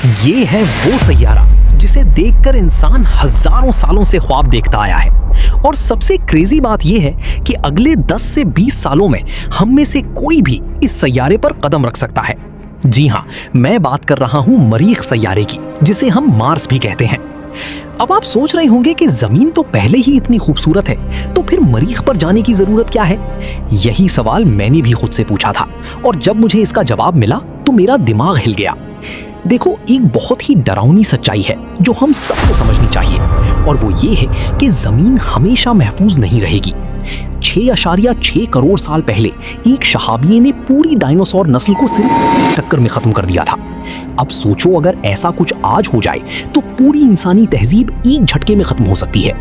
ये है वो सैयारा जिसे देखकर इंसान हजारों सालों से ख्वाब देखता आया है। और सबसे क्रेजी बात यह है कि अगले 10 से 20 सालों में हम में से कोई भी इस सैयारे पर कदम रख सकता है। जी हाँ, मैं बात कर रहा हूं मरीख सैयारे की, जिसे हम मार्स भी कहते हैं। अब आप सोच रहे होंगे कि जमीन तो पहले ही इतनी खूबसूरत है, तो फिर मरीख पर जाने की जरूरत क्या है? यही सवाल मैंने भी खुद से पूछा था, और जब मुझे इसका जवाब मिला तो मेरा दिमाग हिल गया। देखो, एक बहुत ही डरावनी सच्चाई है जो हम सबको समझनी चाहिए, और वो ये है कि जमीन हमेशा महफूज नहीं रहेगी। 6.6 करोड़ साल पहले एक शहाबिये ने पूरी डायनासोर नस्ल को सिर्फ एक टक्कर में खत्म कर दिया था। अब सोचो, अगर ऐसा कुछ आज हो जाए तो पूरी इंसानी तहजीब एक झटके में खत्म हो सकती है।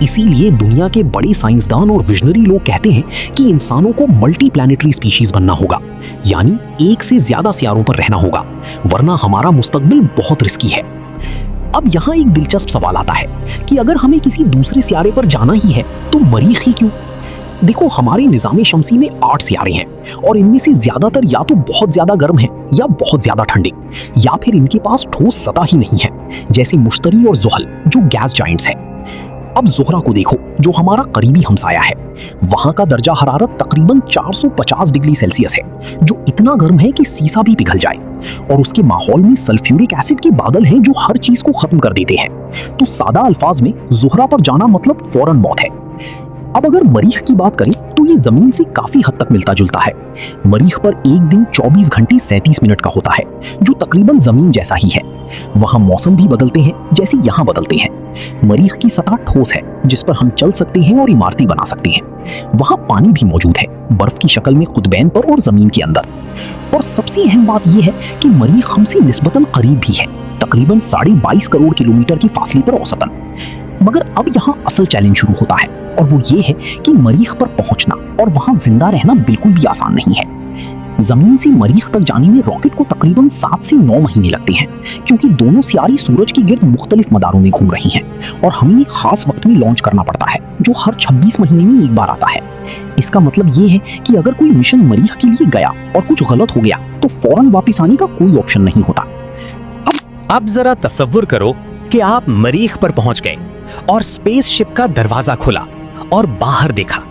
इसीलिए दुनिया के बड़े साइंसदान और विजनरी लोग कहते हैं कि इंसानों को मल्टी प्लैनेटरी स्पीशीज बनना होगा, यानी एक से ज्यादा सियारों पर रहना होगा, वरना हमारा मुस्तकबिल बहुत रिस्की है। अब यहाँ एक दिलचस्प सवाल आता है कि अगर हमें किसी दूसरे सियारे पर जाना ही है तो मरीख ही क्यों? देखो, हमारे निज़ाम शमसी में 8 सियारे हैं, और इनमें से ज्यादातर या तो बहुत ज्यादा गर्म हैं या बहुत ज्यादा ठंडे, या फिर इनके पास ठोस सतह ही नहीं है, जैसे मुश्तरी और ज़ुहल जो गैस जाइंट्स हैं। अब ज़ोहरा को देखो, जो हमारा करीबी हमसाया है। वहां का दर्जा हरारत तकरीबन 450 डिग्री सेल्सियस है, जो इतना गर्म है कि सीसा भी पिघल जाए, और उसके माहौल में सल्फ्यूरिक एसिड के बादल हैं जो हर चीज को खत्म कर देते हैं। तो सादा अल्फाज में ज़ोहरा पर जाना मतलब फौरन मौत है। अब अगर मरीख की बात करें तो ये जमीन से काफी हद तक मिलता जुलता है। मरीख पर एक दिन 24 घंटे 37 मिनट का होता है, जो तकरीबन जमीन जैसा ही है। वहां मौसम भी बदलते हैं जैसे यहाँ बदलते हैं। मरीख की सतह ठोस है जिस पर हम चल सकते हैं और इमारतें बना सकते हैं। वहां पानी भी मौजूद है, बर्फ की शक्ल में कुतबैन पर और जमीन के अंदर। और सबसे अहम बात यह है कि मरीख हमसे निस्बतन करीब भी है, तकरीबन 22.5 करोड़ किलोमीटर की फासले पर औसतन। मगर अब यहाँ असल चैलेंज शुरू होता है, और वो ये है कि मरीख पर पहुंचना और वहां जिंदा रहना बिल्कुल भी आसान नहीं है। जमीन से मरीख तक जाने में रॉकेट को तकरीबन 7 से 9 महीने लगते हैं, क्योंकि दोनों सियारे सूरज के गिर्द मुख्तलिफ मदारों में घूम रही हैं, और हमें एक खास वक्त में लॉन्च करना पड़ता है जो हर 26 महीने में एक बार आता है। इसका मतलब ये है कि अगर कोई मिशन मरीख के लिए गया और कुछ गलत हो गया तो फौरन वापस आने का कोई ऑप्शन नहीं होता। अब जरा तसव्वुर करो कि आप मरीख पर पहुंच गए और स्पेसशिप का दरवाजा खुला और बाहर देखा।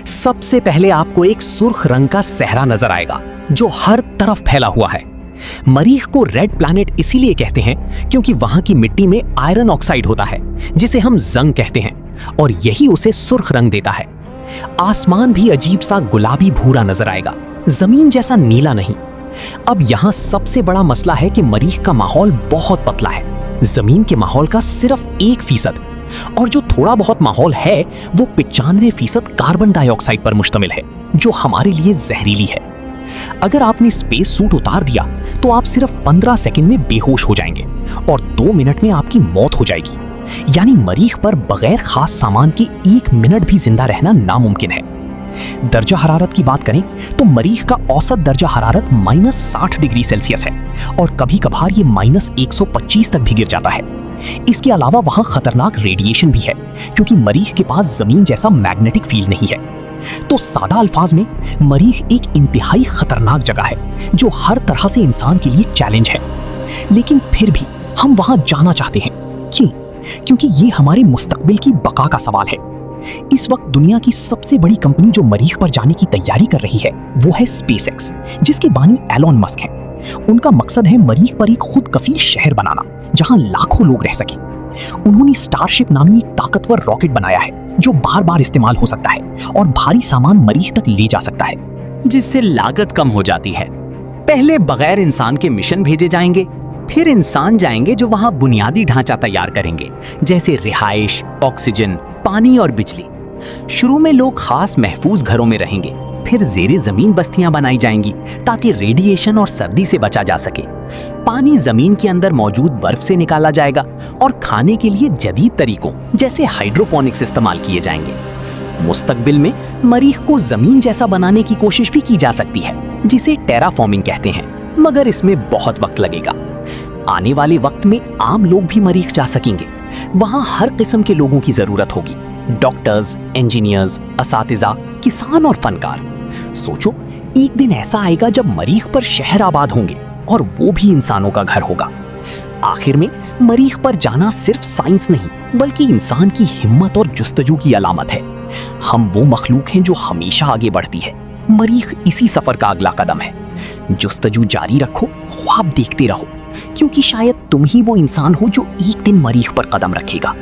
सबसे पहले आपको एक सुर्ख रंग का सहरा नजर आएगा जो हर तरफ फैला हुआ है। मरीख को रेड प्लैनेट इसीलिए कहते हैं क्योंकि वहां की मिट्टी में आयरन ऑक्साइड होता है, जिसे हम जंग कहते हैं, और यही उसे सुर्ख रंग देता है। आसमान भी अजीब सा गुलाबी भूरा नजर आएगा, जमीन जैसा नीला नहीं। अब यहाँ सबसे बड़ा मसला है कि मरीख का माहौल बहुत पतला है, जमीन के माहौल का सिर्फ 1%, और जो थोड़ा बहुत माहौल है वो 95% कार्बन डाइऑक्साइड पर मुश्तमिल है, जो हमारे लिए जहरीली है। अगर आपने स्पेस सूट उतार दिया तो आप सिर्फ 15 सेकंड में बेहोश हो जाएंगे, और 2 मिनट में आपकी मौत हो जाएगी। यानी मरीख पर बगैर खास सामान के 1 मिनट भी जिंदा रहना नामुमकिन है। दर्जा हरारत की बात करें तो मरीख का औसत दर्जा हरारत -60 डिग्री सेल्सियस है, और कभी कभार ये -125 तक भी गिर जाता है। इसके अलावा वहां खतरनाक रेडिएशन भी है, क्योंकि मरीख के पास जमीन जैसा मैग्नेटिक फील्ड नहीं है। तो सादा अल्फाज में मरीख एक इंतहाई खतरनाक जगह है जो हर तरह से इंसान के लिए चैलेंज है। लेकिन फिर भी हम वहां जाना चाहते हैं। क्यों? क्योंकि ये हमारे मुस्तकबिल की बका का सवाल है। इस वक्त दुनिया की सबसे बड़ी कंपनी जो मरीख पर जाने की तैयारी कर रही है वो है स्पेसएक्स, जिसके बानी एलोन मस्क हैं। उनका मकसद है मरीख पर एक खुद कफील शहर बनाना जहां लाखों लोग रह सकें। उन्होंने स्टारशिप नामी एक ताकतवर रॉकेट बनाया है जो बार बार इस्तेमाल हो सकता है और भारी सामान मरीख तक ले जा सकता है, जिससे लागत कम हो जाती है। पहले बगैर इंसान के मिशन भेजे जाएंगे, फिर इंसान जाएंगे जो वहां बुनियादी ढांचा तैयार करेंगे, जैसे रिहाइश, ऑक्सीजन, पानी और बिजली। शुरू में लोग खास महफूज घरों में रहेंगे, फिर ज़ेरे जमीन बस्तियां बनाई जाएंगी ताकि रेडिएशन और सर्दी से बचा जा सके। पानी जमीन के अंदर मौजूद बर्फ से निकाला जाएगा, और खाने के लिए जदीद तरीकों जैसे हाइड्रोपोनिक्स इस्तेमाल किए जाएंगे। मुस्तकबिल में मरीख को जमीन जैसा बनाने की कोशिश भी की जा सकती है, जिसे टेराफॉर्मिंग कहते हैं, मगर इसमें बहुत वक्त लगेगा। आने वाले वक्त में आम लोग भी मरीख जा सकेंगे। वहां हर किस्म के लोगों की जरूरत होगी, डॉक्टर्स, इंजीनियर्स, असातिज़ा, किसान और फनकार। सोचो, एक दिन ऐसा आएगा जब मरीख पर शहर आबाद होंगे, और वो भी इंसानों का घर होगा। आखिर में मरीख पर जाना सिर्फ साइंस नहीं बल्कि इंसान की हिम्मत और जुस्तजू की अलामत है। हम वो मखलूक हैं जो हमेशा आगे बढ़ती है। मरीख इसी सफर का अगला कदम है। जुस्तजू जारी रखो, ख्वाब देखते रहो, क्योंकि शायद तुम ही वो इंसान हो जो एक दिन मरीख पर कदम रखेगा।